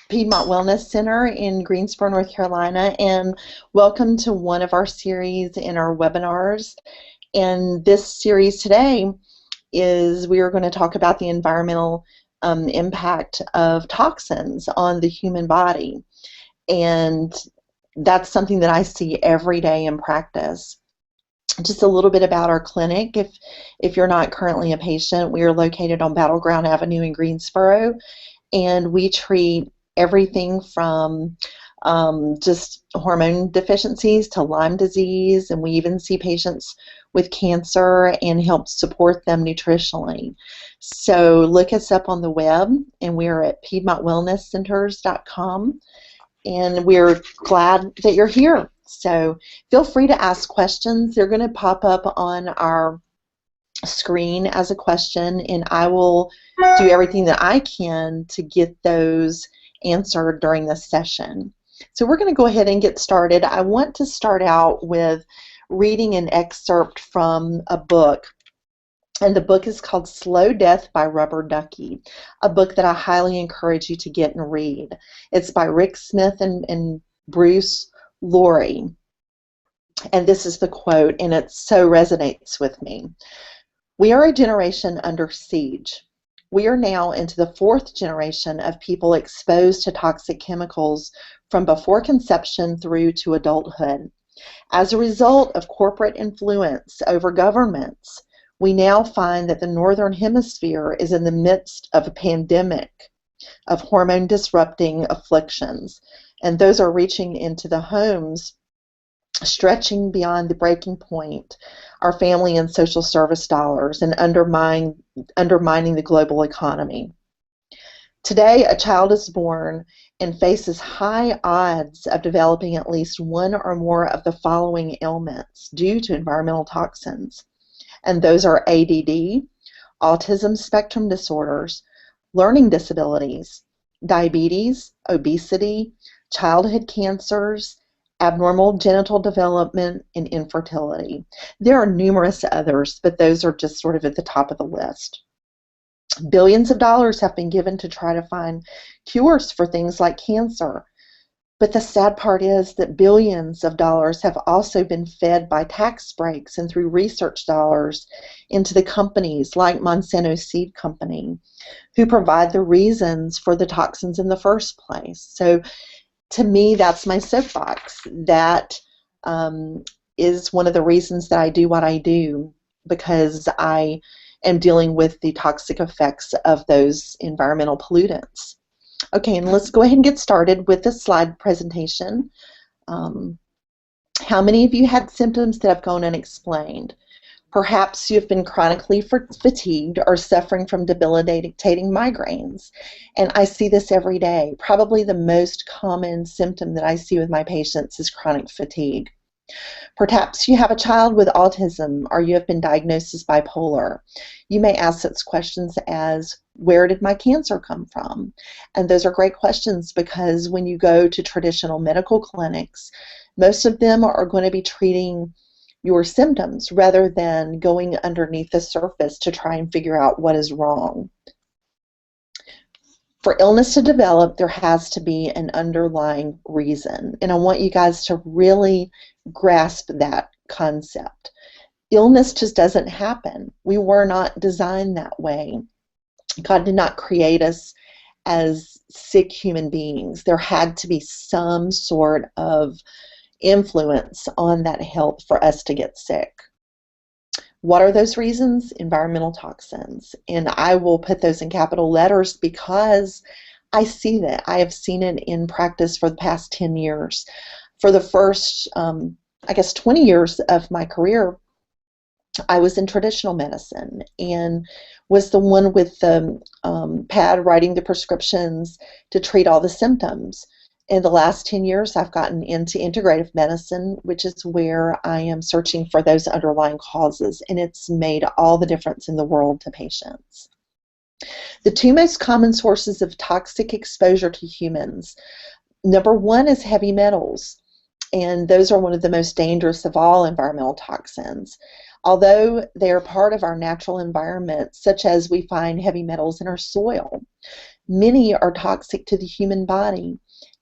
Piedmont Wellness Center in Greensboro, North Carolina, and welcome to one of our series in our webinars. And this series today is we are going to talk about the environmental impact of toxins on the human body. And that's something that I see every day in practice. Just a little bit about our clinic. If you're not currently a patient, we are located on Battleground Avenue in Greensboro, and we treat everything from just hormone deficiencies to Lyme disease, and we even see patients with cancer and help support them nutritionally. So look us up on the web, and we're at PiedmontWellnessCenters.com, and we're glad that you're here. So feel free to ask questions. They're going to pop up on our screen as a question, and I will do everything that I can to get those answered during this session. So we're going to go ahead and get started. I want to start out with reading an excerpt from a book, and the book is called Slow Death by Rubber Ducky, a book that I highly encourage you to get and read. It's by Rick Smith and Bruce Laurie, and this is the quote, and it so resonates with me. We are a generation under siege. We are now into the fourth generation of people exposed to toxic chemicals from before conception through to adulthood. As a result of corporate influence over governments, we now find that the Northern Hemisphere is in the midst of a pandemic of hormone-disrupting afflictions, and those are reaching into the homes, stretching beyond the breaking point, our family and social service dollars, and undermining the global economy. Today, a child is born and faces high odds of developing at least one or more of the following ailments due to environmental toxins. And those are ADD, autism spectrum disorders, learning disabilities, diabetes, obesity, childhood cancers, abnormal genital development, and infertility. There are numerous others, but those are just sort of at the top of the list. Billions of dollars have been given to try to find cures for things like cancer. But the sad part is that billions of dollars have also been fed by tax breaks and through research dollars into the companies like Monsanto Seed Company, who provide the reasons for the toxins in the first place. So to me, that's my soapbox. That is one of the reasons that I do what I do, because I am dealing with the toxic effects of those environmental pollutants. Okay, and let's go ahead and get started with the slide presentation. How many of you had symptoms that have gone unexplained? Perhaps you've been chronically fatigued or suffering from debilitating migraines. And I see this every day. Probably the most common symptom that I see with my patients is chronic fatigue. Perhaps you have a child with autism, or you have been diagnosed as bipolar. You may ask such questions as, where did my cancer come from? And those are great questions, because when you go to traditional medical clinics, most of them are going to be treating your symptoms rather than going underneath the surface to try and figure out what is wrong. For illness to develop, there has to be an underlying reason, and I want you guys to really grasp that concept. Illness just doesn't happen. We were not designed that way. God did not create us as sick human beings. There had to be some sort of influence on that health for us to get sick. What are those reasons? Environmental toxins. And I will put those in capital letters because I see that. I have seen it in practice for the past 10 years. For the first, I guess, 20 years of my career, I was in traditional medicine and was the one with the pad writing the prescriptions to treat all the symptoms. In the last 10 years, I've gotten into integrative medicine, which is where I am searching for those underlying causes, and it's made all the difference in the world to patients. The two most common sources of toxic exposure to humans, number one is heavy metals, and those are one of the most dangerous of all environmental toxins. Although they are part of our natural environment, such as we find heavy metals in our soil, Many are toxic to the human body,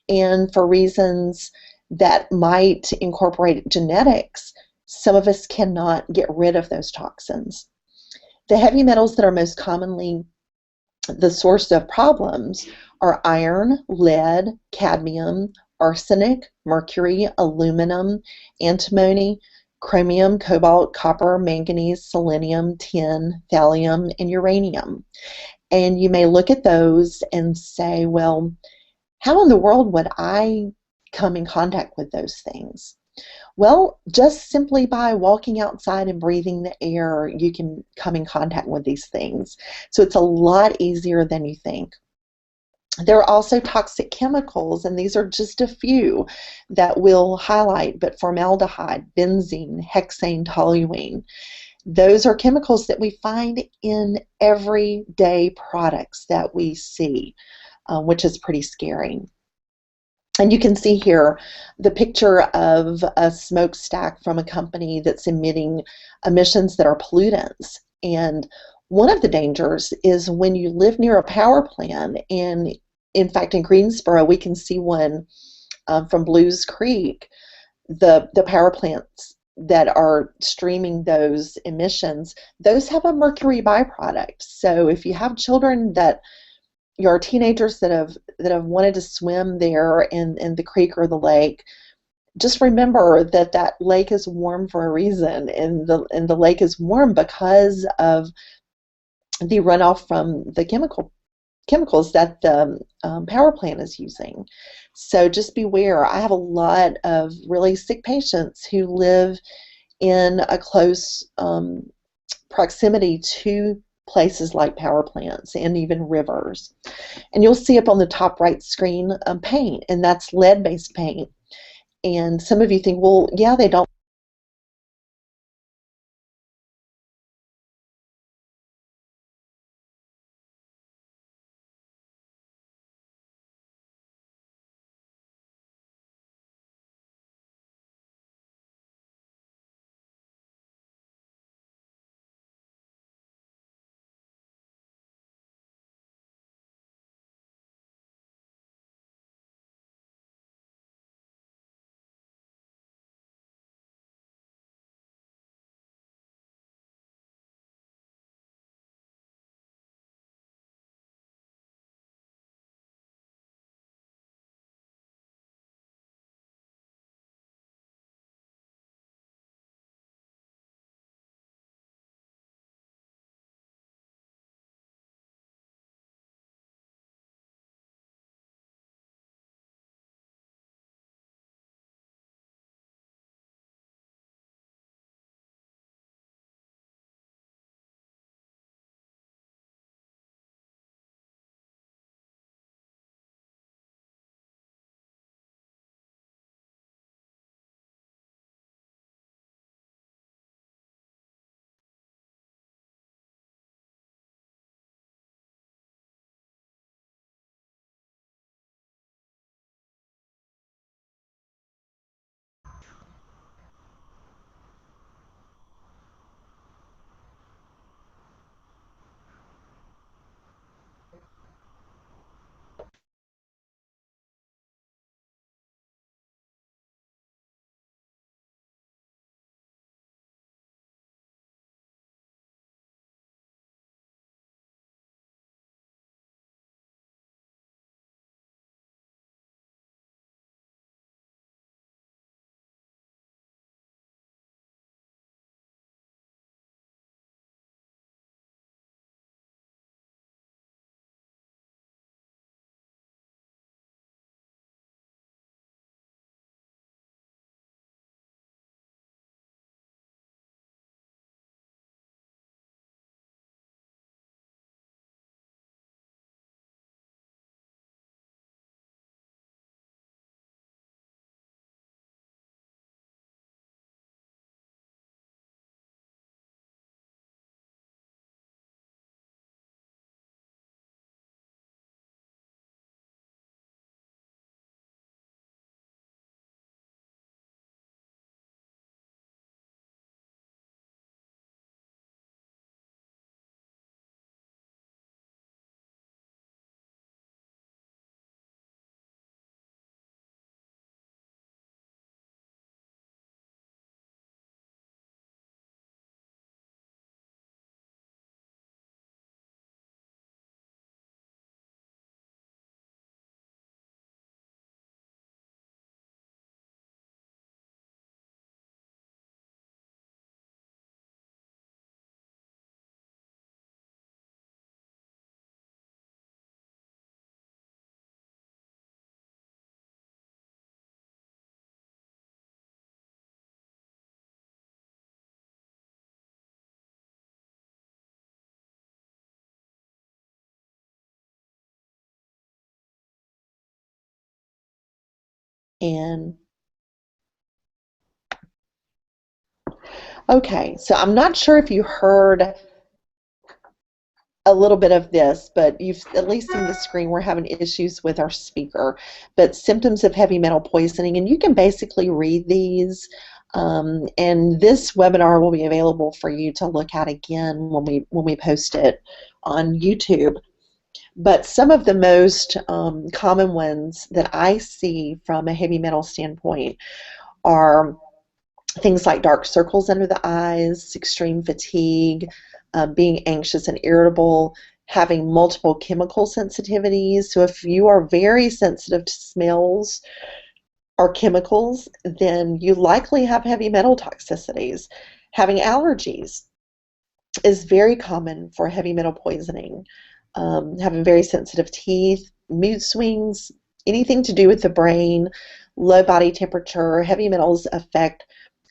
and for reasons that might incorporate genetics, some of us cannot get rid of those toxins. The heavy metals that are most commonly the source of problems are iron, lead, cadmium, arsenic, mercury, aluminum, antimony, chromium, cobalt, copper, manganese, selenium, tin, thallium, and uranium. And you may look at those and say, well, how in the world would I come in contact with those things? Well, just simply by walking outside and breathing the air, you can come in contact with these things. So it's a lot easier than you think. There are also toxic chemicals, and these are just a few that we'll highlight, but formaldehyde, benzene, hexane, toluene. Those are chemicals that we find in everyday products that we see, which is pretty scary. And you can see here the picture of a smokestack from a company that's emitting emissions that are pollutants. And one of the dangers is when you live near a power plant, and in fact in Greensboro we can see one from Blues Creek, the power plants that are streaming those emissions, those have a mercury byproduct. So if you have children that your teenagers that have wanted to swim there in the creek or the lake, just remember that that lake is warm for a reason, and the lake is warm because of the runoff from the chemicals that the power plant is using. So just beware. I have a lot of really sick patients who live in a close proximity to places like power plants and even rivers. And you'll see up on the top right screen paint, and that's lead-based paint. And some of you think, well, yeah, they don't And okay, so I'm not sure if you heard a little bit of this, but you've at least seen the screen. We're having issues with our speaker. But symptoms of heavy metal poisoning, and you can basically read these. And this webinar will be available for you to look at again when we post it on YouTube. But some of the most common ones that I see from a heavy metal standpoint are things like dark circles under the eyes, extreme fatigue, being anxious and irritable, having multiple chemical sensitivities. So if you are very sensitive to smells or chemicals, then you likely have heavy metal toxicities. Having allergies is very common for heavy metal poisoning. Having very sensitive teeth, mood swings, anything to do with the brain, low body temperature. Heavy metals affect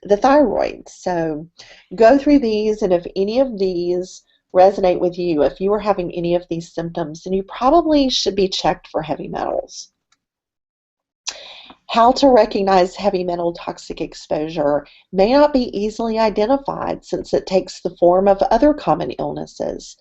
the thyroid. So go through these, and if any of these resonate with you, if you are having any of these symptoms, then you probably should be checked for heavy metals. How to recognize heavy metal toxic exposure may not be easily identified since it takes the form of other common illnesses.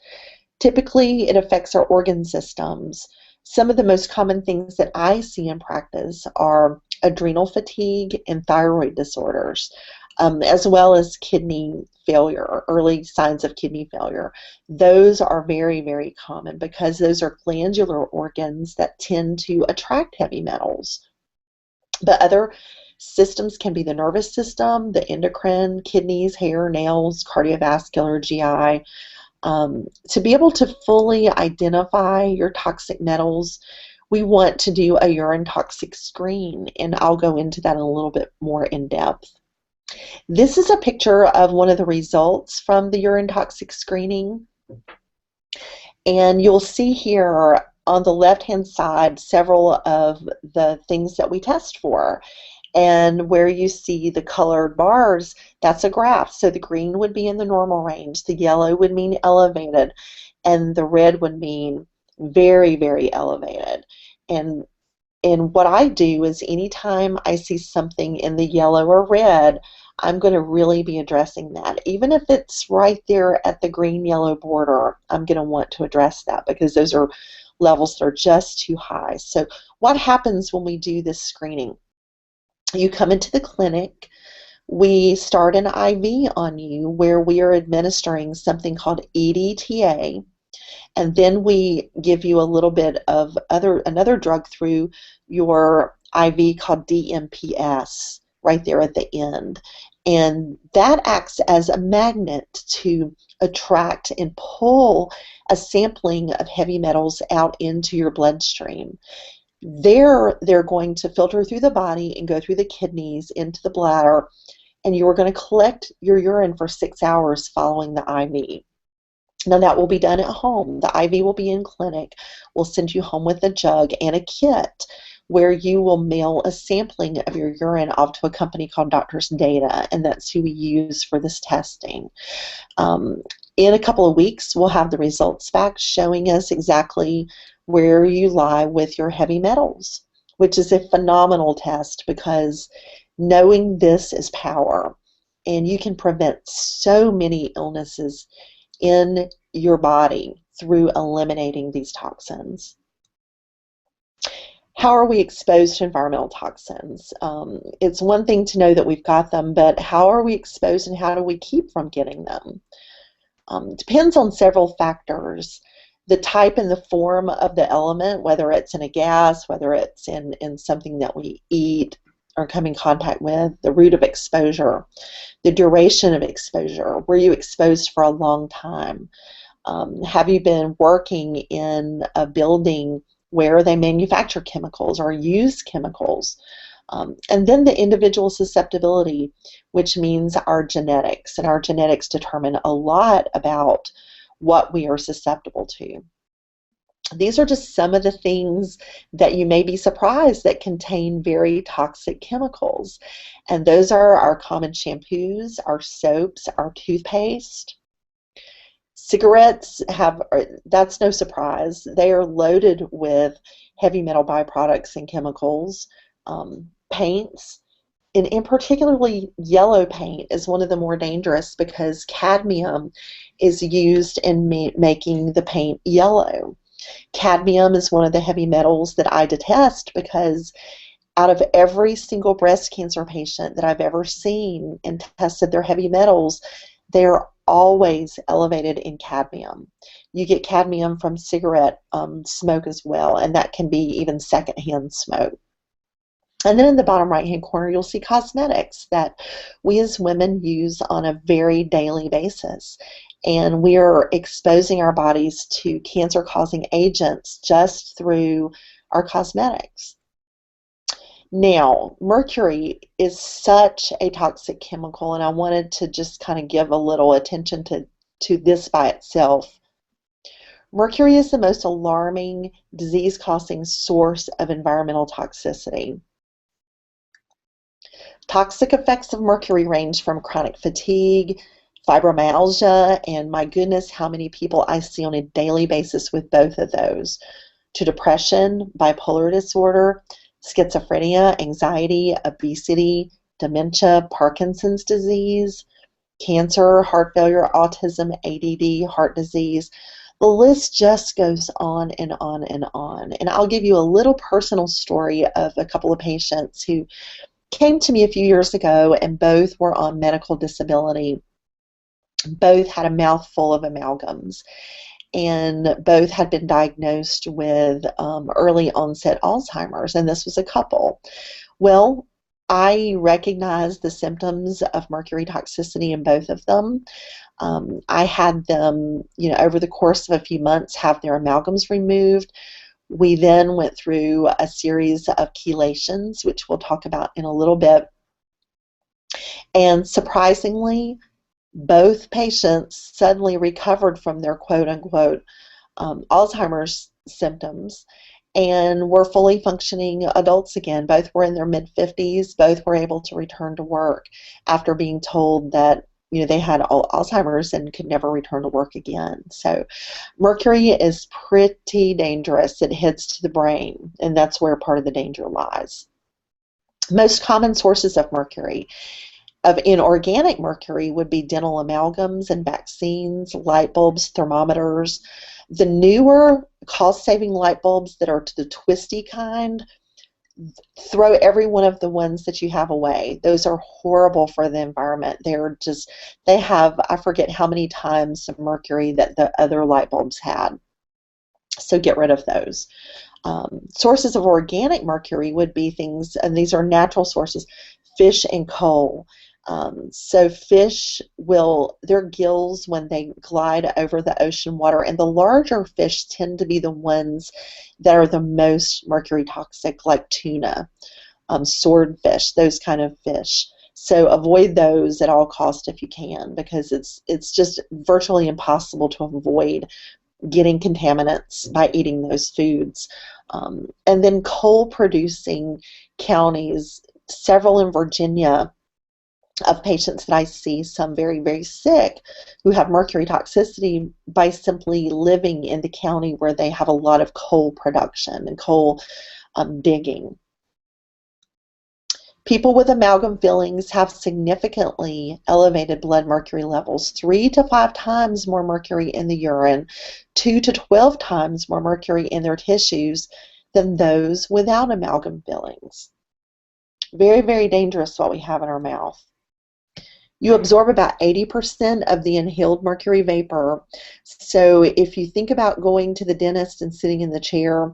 Typically, it affects our organ systems. Some of the most common things that I see in practice are adrenal fatigue and thyroid disorders, as well as kidney failure, early signs of kidney failure. Those are very, very common because those are glandular organs that tend to attract heavy metals. But other systems can be the nervous system, the endocrine, kidneys, hair, nails, cardiovascular, GI. To be able to fully identify your toxic metals, we want to do a urine toxic screen, and I'll go into that a little bit more in depth. This is a picture of one of the results from the urine toxic screening, and you'll see here on the left-hand side several of the things that we test for. And where you see the colored bars, that's a graph. So the green would be in the normal range, the yellow would mean elevated, and the red would mean very, very elevated. And what I do is anytime I see something in the yellow or red, I'm going to really be addressing that. Even if it's right there at the green-yellow border, I'm going to want to address that because those are levels that are just too high. So what happens when we do this screening? You come into the clinic, we start an IV on you where we are administering something called EDTA, and then we give you a little bit of another drug through your IV called DMPS right there at the end. And that acts as a magnet to attract and pull a sampling of heavy metals out into your bloodstream. They're going to filter through the body and go through the kidneys into the bladder, and you're going to collect your urine for 6 hours following the IV. Now that will be done at home. The IV will be in clinic. We'll send you home with a jug and a kit where you will mail a sampling of your urine off to a company called Doctor's Data, and that's who we use for this testing. In a couple of weeks, we'll have the results back showing us exactly where you lie with your heavy metals, which is a phenomenal test because knowing this is power, and you can prevent so many illnesses in your body through eliminating these toxins. How are we exposed to environmental toxins? It's one thing to know that we've got them, but how are we exposed and how do we keep from getting them? Depends on several factors. The type and the form of the element, whether it's in a gas, whether it's in something that we eat or come in contact with, the route of exposure, the duration of exposure. Were you exposed for a long time? Have you been working in a building where they manufacture chemicals or use chemicals? And then the individual susceptibility, which means our genetics, and our genetics determine a lot about what we are susceptible to. These are just some of the things that you may be surprised that contain very toxic chemicals. And those are our common shampoos, our soaps, our toothpaste. Cigarettes that's no surprise. They are loaded with heavy metal byproducts and chemicals. paints, and in particularly yellow paint is one of the more dangerous because cadmium is used in making the paint yellow. Cadmium is one of the heavy metals that I detest because out of every single breast cancer patient that I've ever seen and tested their heavy metals, they're always elevated in cadmium. You get cadmium from cigarette smoke as well, and that can be even secondhand smoke. And then in the bottom right-hand corner, you'll see cosmetics that we as women use on a very daily basis. And we are exposing our bodies to cancer-causing agents just through our cosmetics. Now, mercury is such a toxic chemical, and I wanted to just kind of give a little attention to this by itself. Mercury is the most alarming disease-causing source of environmental toxicity. Toxic effects of mercury range from chronic fatigue, fibromyalgia, and my goodness, how many people I see on a daily basis with both of those, to depression, bipolar disorder, schizophrenia, anxiety, obesity, dementia, Parkinson's disease, cancer, heart failure, autism, ADD, heart disease. The list just goes on and on and on. And I'll give you a little personal story of a couple of patients who came to me a few years ago, and both were on medical disability. Both had a mouthful of amalgams, and both had been diagnosed with early onset Alzheimer's, and this was a couple. Well, I recognized the symptoms of mercury toxicity in both of them. I had them, over the course of a few months, have their amalgams removed. We then went through a series of chelations, which we'll talk about in a little bit. And surprisingly, both patients suddenly recovered from their quote-unquote Alzheimer's symptoms and were fully functioning adults again. Both were in their mid-50s. Both were able to return to work after being told that they had Alzheimer's and could never return to work again. So mercury is pretty dangerous. It hits to the brain, and that's where part of the danger lies. Most common sources of mercury, of inorganic mercury, would be dental amalgams and vaccines, light bulbs, thermometers. The newer cost-saving light bulbs that are the twisty kind, throw every one of the ones that you have away. Those are horrible for the environment. They have, I forget how many times the mercury that the other light bulbs had. So get rid of those. Sources of organic mercury would be things, and these are natural sources, fish and coal. So fish their gills, when they glide over the ocean water, and the larger fish tend to be the ones that are the most mercury toxic, like tuna, swordfish, those kind of fish. So avoid those at all costs if you can, because it's just virtually impossible to avoid getting contaminants by eating those foods. And then coal-producing counties, several in Virginia, of patients that I see, some very, very sick, who have mercury toxicity by simply living in the county where they have a lot of coal production and coal digging. People with amalgam fillings have significantly elevated blood mercury levels, 3 to 5 times more mercury in the urine, 2 to 12 times more mercury in their tissues than those without amalgam fillings. Very, very dangerous what we have in our mouth. You absorb about 80% of the inhaled mercury vapor. So if you think about going to the dentist and sitting in the chair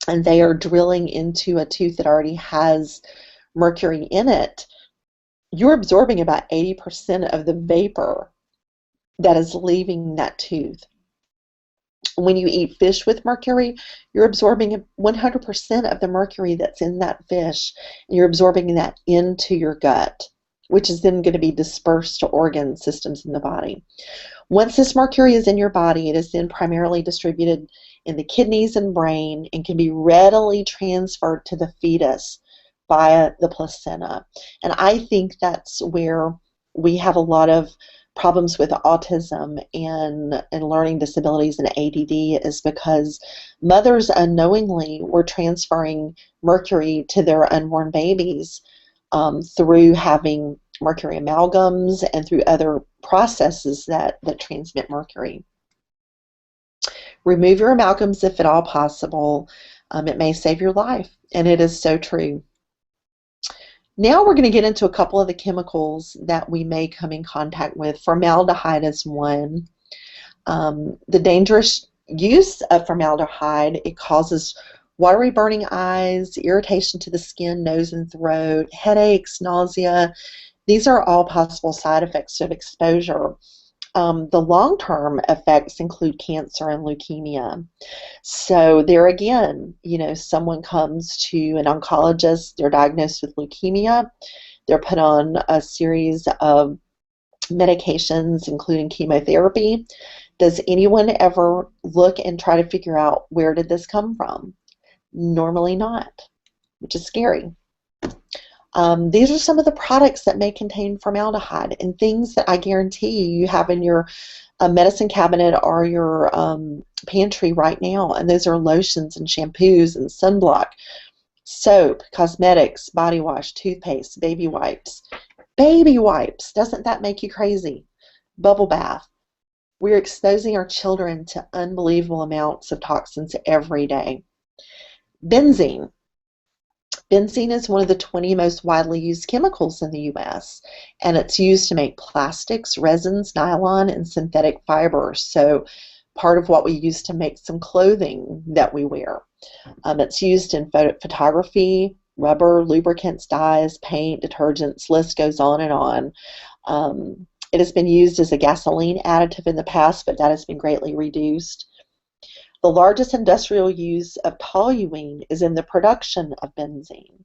and they are drilling into a tooth that already has mercury in it, you're absorbing about 80% of the vapor that is leaving that tooth. When you eat fish with mercury, you're absorbing 100% of the mercury that's in that fish. You're absorbing that into your gut, which is then going to be dispersed to organ systems in the body. Once this mercury is in your body, it is then primarily distributed in the kidneys and brain and can be readily transferred to the fetus via the placenta. And I think that's where we have a lot of problems with autism and learning disabilities and ADD is because mothers unknowingly were transferring mercury to their unborn babies through having mercury amalgams and through other processes that transmit mercury. Remove your amalgams if at all possible. It may save your life, and it is so true. Now we're going to get into a couple of the chemicals that we may come in contact with. Formaldehyde is one. The dangerous use of formaldehyde, it causes watery burning eyes, irritation to the skin, nose and throat, headaches, nausea. These are all possible side effects of exposure. The long-term effects include cancer and leukemia. So there again, someone comes to an oncologist, they're diagnosed with leukemia, they're put on a series of medications, including chemotherapy. Does anyone ever look and try to figure out where did this come from? Normally not, which is scary. These are some of the products that may contain formaldehyde, and things that I guarantee you have in your medicine cabinet or your pantry right now, and those are lotions and shampoos and sunblock, soap, cosmetics, body wash, toothpaste, baby wipes. Baby wipes! Doesn't that make you crazy? Bubble bath. We're exposing our children to unbelievable amounts of toxins every day. Benzene. Benzene is one of the 20 most widely used chemicals in the U.S., and it's used to make plastics, resins, nylon, and synthetic fibers. So part of what we use to make some clothing that we wear. It's used in photography, rubber, lubricants, dyes, paint, detergents, list goes on and on. It has been used as a gasoline additive in the past, but that has been greatly reduced. The largest industrial use of toluene is in the production of benzene.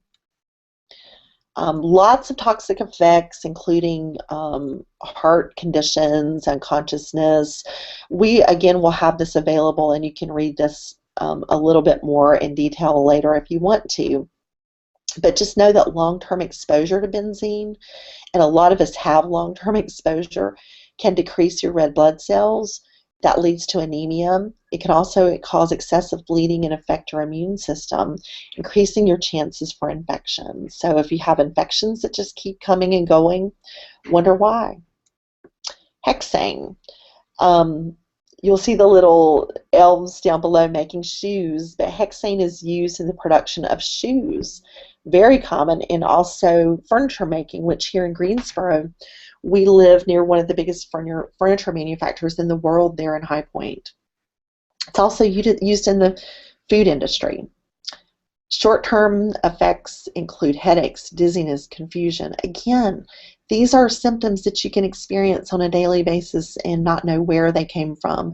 Lots of toxic effects, including heart conditions, unconsciousness. We, again, will have this available, and you can read this a little bit more in detail later if you want to. But just know that long-term exposure to benzene, and a lot of us have long-term exposure, can decrease your red blood cells. That leads to anemia. It can also cause excessive bleeding and affect your immune system, increasing your chances for infection. So if you have infections that just keep coming and going, wonder why. Hexane. You'll see the little elves down below making shoes, but hexane is used in the production of shoes. Very common in also furniture making, which here in Greensboro, we live near one of the biggest furniture manufacturers in the world there in High Point. It's also used in the food industry. Short-term effects include headaches, dizziness, confusion. Again, these are symptoms that you can experience on a daily basis and not know where they came from.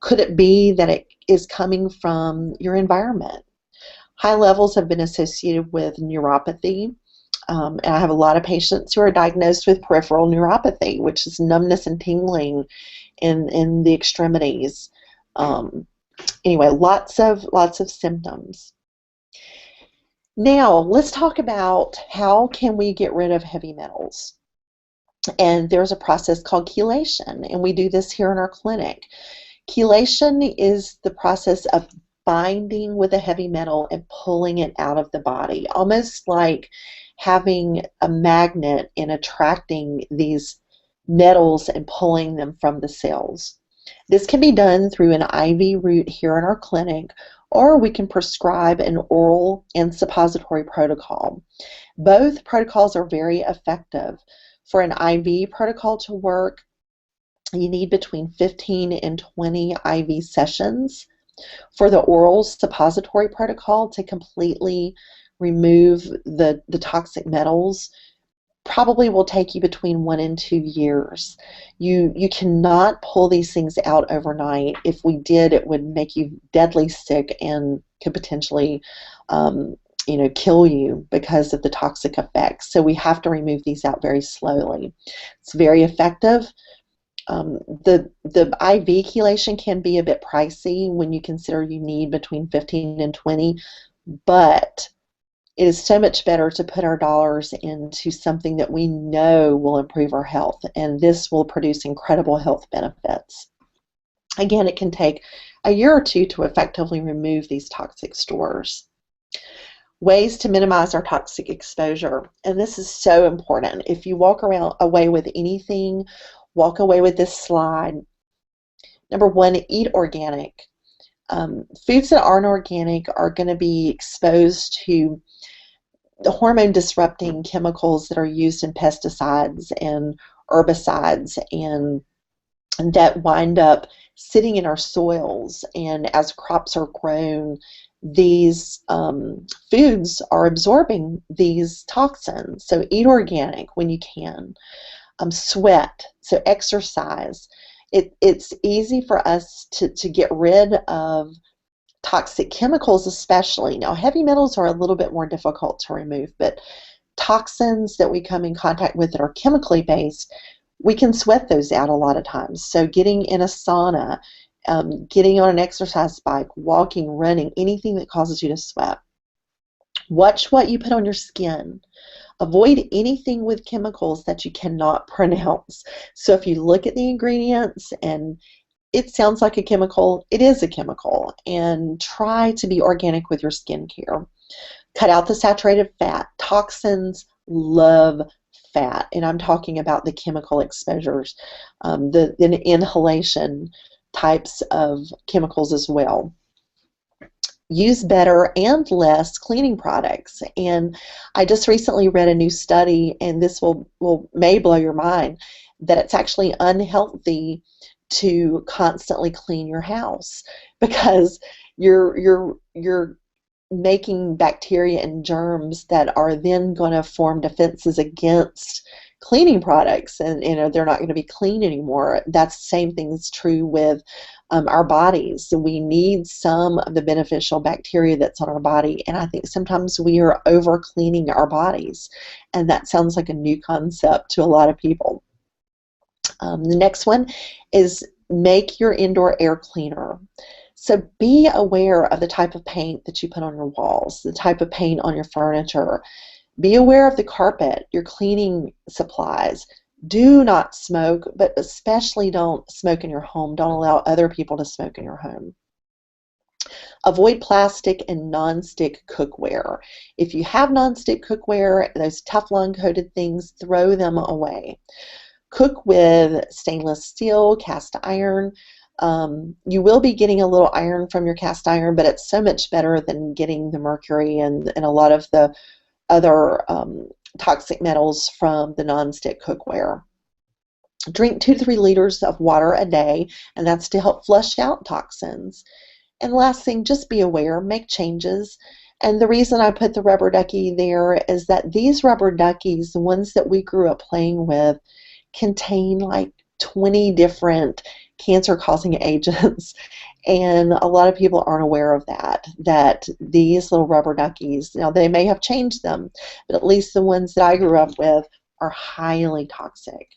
Could it be that it is coming from your environment? High levels have been associated with neuropathy. And I have a lot of patients who are diagnosed with peripheral neuropathy, which is numbness and tingling in the extremities. Anyway, lots of symptoms. Now, let's talk about how can we get rid of heavy metals. And there's a process called chelation, and we do this here in our clinic. Chelation is the process of binding with a heavy metal and pulling it out of the body, almost like having a magnet and attracting these metals and pulling them from the cells. This can be done through an IV route here in our clinic, or we can prescribe an oral and suppository protocol. Both protocols are very effective. For an IV protocol to work, you need between 15 and 20 IV sessions. For the oral suppository protocol to completely remove the toxic metals, probably will take you between 1 and 2 years. You cannot pull these things out overnight. If we did, it would make you deadly sick and could potentially kill you because of the toxic effects. So we have to remove these out very slowly. It's very effective. The IV chelation can be a bit pricey when you consider you need between 15 and 20, but It is so much better to put our dollars into something that we know will improve our health, and this will produce incredible health benefits. Again, it can take a year or two to effectively remove these toxic stores. Ways to minimize our toxic exposure, and this is so important. If you walk away with anything, walk away with this slide. Number one, eat organic. Foods that aren't organic are going to be exposed to the hormone disrupting chemicals that are used in pesticides and herbicides, and that wind up sitting in our soils, and as crops are grown, these foods are absorbing these toxins. So eat organic when you can. Sweat, so exercise. It's easy for us to get rid of toxic chemicals, especially. Now, heavy metals are a little bit more difficult to remove, but toxins that we come in contact with that are chemically based, we can sweat those out a lot of times. So getting in a sauna, getting on an exercise bike, walking, running, anything that causes you to sweat. Watch what you put on your skin. Avoid anything with chemicals that you cannot pronounce. So if you look at the ingredients and it sounds like a chemical, it is a chemical, and try to be organic with your skincare. Cut out the saturated fat. Toxins love fat, and I'm talking about the chemical exposures, the inhalation types of chemicals as well. Use better and less cleaning products. And I just recently read a new study, and this may blow your mind, that it's actually unhealthy to constantly clean your house, because you're making bacteria and germs that are then going to form defenses against cleaning products, and they're not going to be clean anymore. That's the same thing that's true with our bodies. So we need some of the beneficial bacteria that's on our body, and I think sometimes we are over cleaning our bodies, and that sounds like a new concept to a lot of people. The next one is make your indoor air cleaner. So be aware of the type of paint that you put on your walls, the type of paint on your furniture. Be aware of the carpet, your cleaning supplies. Do not smoke, but especially don't smoke in your home. Don't allow other people to smoke in your home. Avoid plastic and non-stick cookware. If you have non-stick cookware, those Teflon coated things, throw them away. Cook with stainless steel, cast iron. You will be getting a little iron from your cast iron, but it's so much better than getting the mercury and a lot of the other toxic metals from the non-stick cookware. Drink 2 to 3 liters of water a day, and that's to help flush out toxins. And last thing, just be aware, make changes. And the reason I put the rubber ducky there is that these rubber duckies, the ones that we grew up playing with, contain like 20 different cancer-causing agents, and a lot of people aren't aware of that these little rubber duckies, now they may have changed them, but at least the ones that I grew up with are highly toxic.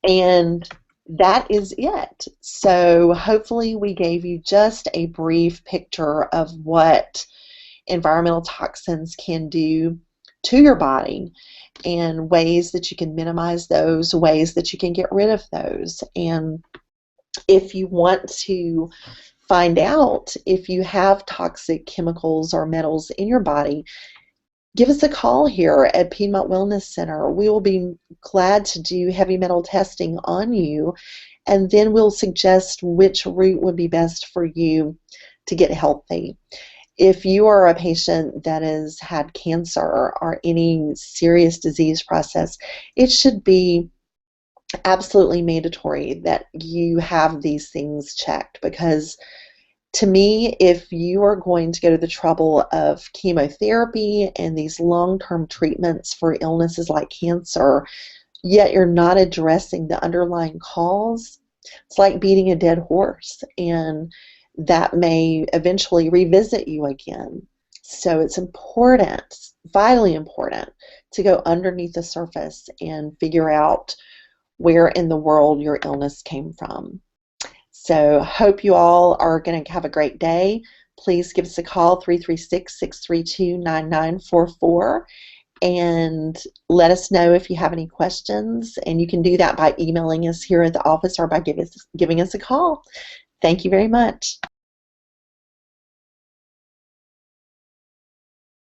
And that is it. So hopefully we gave you just a brief picture of what environmental toxins can do to your body, and ways that you can minimize those, ways that you can get rid of those. And if you want to find out if you have toxic chemicals or metals in your body, give us a call here at Piedmont Wellness Center. We will be glad to do heavy metal testing on you, and then we'll suggest which route would be best for you to get healthy. If you are a patient that has had cancer or any serious disease process, it should be absolutely mandatory that you have these things checked, because to me, if you are going to go to the trouble of chemotherapy and these long-term treatments for illnesses like cancer, yet you're not addressing the underlying cause, it's like beating a dead horse, and that may eventually revisit you again. So it's important, vitally important, to go underneath the surface and figure out where in the world your illness came from. So hope you all are going to have a great day. please give us a call, 336-632-9944, and let us know if you have any questions. And you can do that by emailing us here at the office or by giving us a call. Thank you very much.